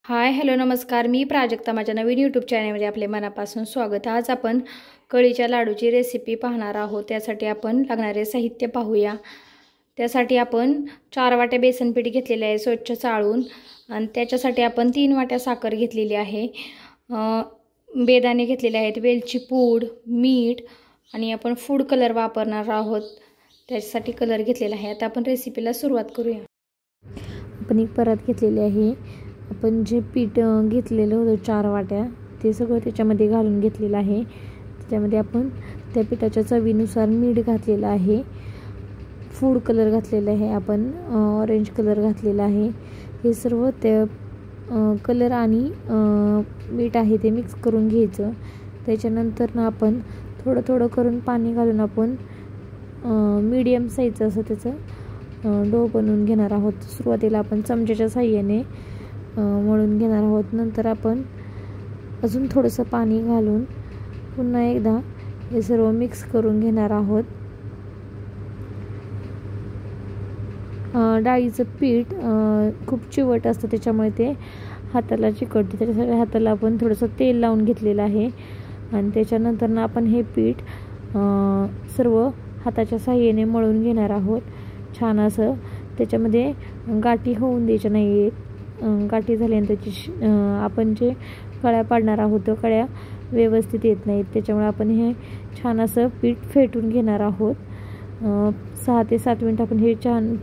Hi hello नमस्कार, मी प्राजक्ता. माझ्या नवीन YouTube चॅनलमध्ये आपले मनापासून स्वागत. आज आपण कळीच्या लाडूची रेसिपी पाहणार आहोत. त्यासाठी आपण लागणारे साहित्य पाहूया. त्यासाठी आपण 4 वाट्या बेसन पीठ घेतलेले आहे स्वच्छ चाळून, आणि त्याच्यासाठी आपण 3 वाट्या साखर घेतलेली आहे. बेदाणे घेतलेले आहेत, वेलची पूड, मीठ, आणि आपण फूड कलर वापरणार आहोत. त्याच्यासाठी कलर घेतलेला आहे. आता आपण रेसिपीला सुरुवात करूया. आपण एक परात घेतलेली आहे. आपण जे पीठ घेतलेलं होतं 4 वाट्या, ते सगळं त्याच्यामध्ये घालून घेतलेलं आहे. त्याच्यामध्ये आपण त्या पिठाच्या चवीनुसार मीठ घातलेलं आहे, फूड कलर घातलेला आहे, आपण ऑरेंज कलर घातलेला आहे. हे सर्व त्या कलर आणि मीठ आहे ते मिक्स करून घ्यायचं. त्याच्यानंतर आपण थोडं थोडं करून पाणी घालून आपण मीडियम साईजचं असं त्याचं डो बनवून घेणार आहोत. सुरुवातीला आपण चमच्याच्या साहाय्याने मळून घेणार आहोत. नंतर आपण अजून थोडंसं पाणी घालून पुन्हा एकदा हे सर्व मिक्स करून घेणार आहोत. डाळीचं पीठ खूप चिवट असतं, त्याच्यामुळे ते हाताला चिकटतं. त्याच्यासाठी हाताला आपण थोडंसं तेल लावून घेतलेलं आहे. आणि त्याच्यानंतर आपण हे पीठ सर्व हाताच्या साहाय्याने मळून घेणार आहोत. छान असं त्याच्यामध्ये गाठी होऊन द्यायच्या नाही आहेत. गाठी झाल्यानंतर त्याची आपण जे कळ्या पाडणार आहोत त्या कळ्या व्यवस्थित येत नाहीत. त्याच्यामुळे आपण हे छान असं पीठ फेटून घेणार आहोत. 6 ते 7 मिनिट आपण हे छान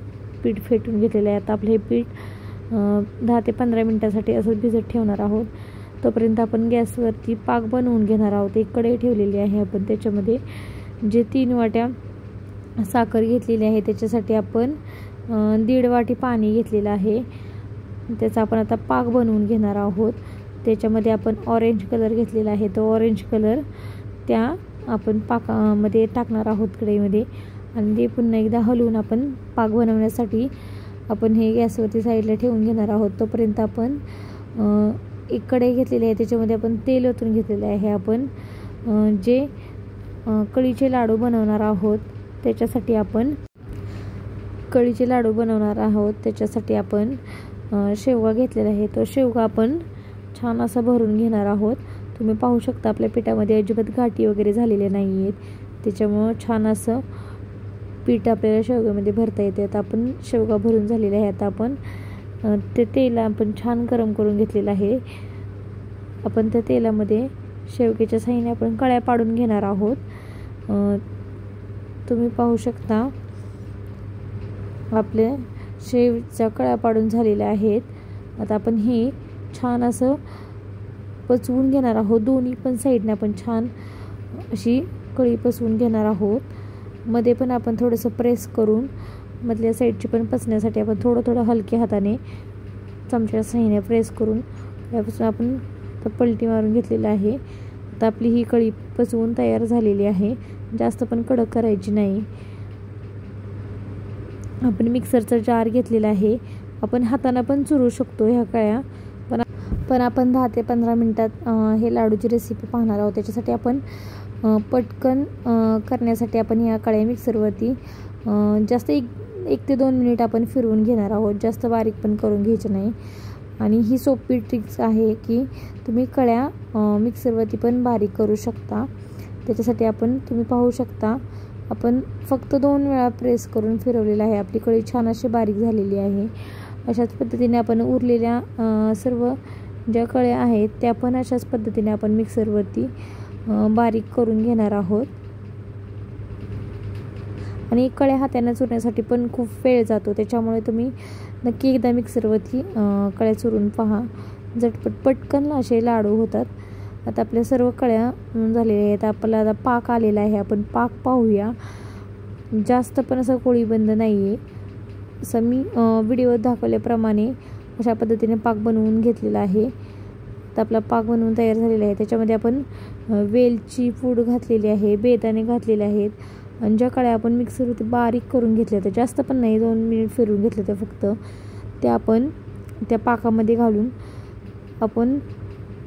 पीठ फेटून घेतलेलं आहे. आता आपलं हे पीठ 10 ते 15 मिनिटासाठी असं भिजत ठेवणार आहोत. तोपर्यंत आपण गॅसवरती पाक बनवून घेणार आहोत. एक कढई ठेवलेली आहे आपण, त्याच्यामध्ये जे 3 वाट्या साखर घेतलेली आहे त्याच्यासाठी आपण 1.5 वाटी पाणी घेतलेलं आहे. त्याचा आपण आता पाक बनवून घेणार आहोत. त्याच्यामध्ये आपण ऑरेंज कलर घेतलेला आहे. तो ऑरेंज कलर त्या आपण पाकामध्ये टाकणार आहोत कढईमध्ये, आणि ते पुन्हा एकदा हलवून आपण पाक बनवण्यासाठी आपण हे गॅसवरती साईडला ठेवून घेणार आहोत. तोपर्यंत आपण एक कढई घेतलेली आहे, त्याच्यामध्ये आपण तेल ओतून घेतलेलं आहे. आपण जे कळीचे लाडू बनवणार आहोत त्याच्यासाठी आपण शेवगा घेतलेला आहे. तो शेवगा आपण छान असा भरून घेणार आहोत. तुम्ही पाहू शकता आपल्या पिठामध्ये अजिबात गाठी वगैरे झालेले नाही आहेत. त्याच्यामुळं छान असं पीठ आपल्याला शेवग्यामध्ये भरता येते. आता आपण शेवगा भरून झालेला आहे. आता आपण ते तेल आपण छान गरम करून घेतलेलं आहे. आपण त्या तेलामध्ये शेवग्याच्या साहाय्याने आपण कळ्या पाडून घेणार आहोत. तुम्ही पाहू शकता आपल्या शेवच्या कळ्या पाडून झालेल्या आहेत. आता आपण हे छान असं पचवून घेणार आहोत. दोन्ही पण साईडने आपण छान अशी कळी पचवून घेणार आहोत. मध्ये पण आपण थोडंसं प्रेस करून मधल्या साईडची पण पचण्यासाठी आपण थोडं थोडं हलक्या हाताने चमच्याच्या साहाय्याने प्रेस करून यापासून आपण पलटी मारून घेतलेलं आहे. आता आपली ही कळी पचवून तयार झालेली आहे. जास्त पण कडक करायची नाही. आपण मिक्सरचा जार घेतलेला आहे. आपण हाताने पण चुरू शकतो ह्या कळ्या, पण आपण 10 ते 15 मिनिटात हे लाडूची रेसिपी पाहणार आहोत. त्याच्यासाठी आपण पटकन करण्यासाठी आपण ह्या कळ्या मिक्सरवरती जास्त 1 ते 2 मिनिट आपण फिरवून घेणार आहोत. जास्त बारीक पण करून घ्यायचे नाही. आणि ही सोपी ट्रिक्स आहे की तुम्ही कळ्या मिक्सरवरती पण बारीक करू शकता. त्याच्यासाठी तुम्ही पाहू शकता आपण फक्त 2 वेळा प्रेस करून फिरवलेला आहे. आपली कळी छान अशी बारीक झालेली आहे. अशाच पद्धतीने आपण उरलेल्या सर्व ज्या कळ्या आहेत त्या पण अशाच पद्धतीने आपण मिक्सरवरती बारीक करून घेणार आहोत. आणि कळ्या हाताने चुरण्यासाठी पण खूप वेळ जातो. त्याच्यामुळे तुम्ही नक्की एकदा मिक्सरवरती कळ्या चुरून पहा. झटपट पटकन असे लाडू होतात. आता आपल्या सर्व कळ्या झालेल्या आहेत. आपल्याला आता पाक आलेला आहे. आपण पाक पाहूया. जास्त पण असं कोळीबंद नाही आहे. असं मी व्हिडिओ दाखवल्याप्रमाणे अशा पद्धतीने पाक बनवून घेतलेला आहे. तर आपला पाक बनवून तयार झालेला आहे. त्याच्यामध्ये आपण वेलची पूड घातलेली आहे, बेदाणे घातलेले आहेत, आणि ज्या कळ्या आपण मिक्सरवरती बारीक करून घेतल्या तर जास्त पण नाही, 2 मिनिट फिरवून घेतले तर फक्त त्या आपण त्या पाकामध्ये घालून आपण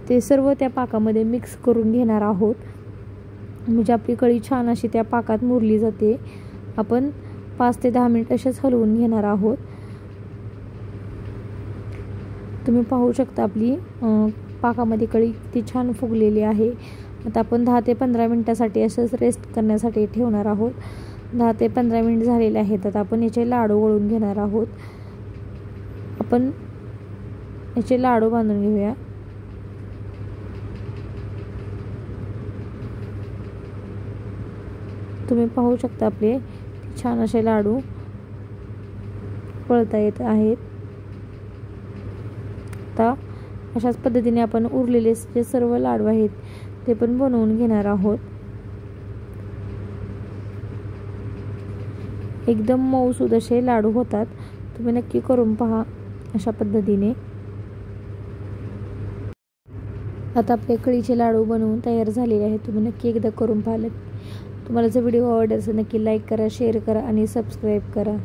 ते सर्व त्या पाकामध्ये मिक्स करून घेणार आहोत. म्हणजे आपली कळी छान अशी त्या पाकात मुरली जाते. आपण 5 ते 10 मिनिट असेच हलवून घेणार आहोत. तुम्ही पाहू शकता आपली पाकामध्ये कढी किती छान फुगलेली आहे. आता आपण 10 ते 15 मिनिटासाठी असंच रेस्ट करण्यासाठी ठेवणार आहोत. 10 ते 15 मिनिट झालेले आहेत. आता आपण याचे लाडू वळून घेणार आहोत. आपण याचे लाडू बांधून घेऊया. तुम्ही पाहू शकता आपले छान असे लाडू पळता येत आहेत. आता अशाच पद्धतीने आपण उरलेले जे सर्व लाडू आहेत ते पण बनवून घेणार आहोत. एकदम मऊसूद असे लाडू होतात. तुम्ही नक्की करून पहा अशा पद्धतीने. आता आपले कढीचे लाडू बनवून तयार झालेले आहेत. तुम्ही नक्की एकदा करून पाहिलं. तुम्हाला जर व्हिडिओ आवडला असेल नक्की लाईक करा, शेअर करा आणि सबस्क्राईब करा.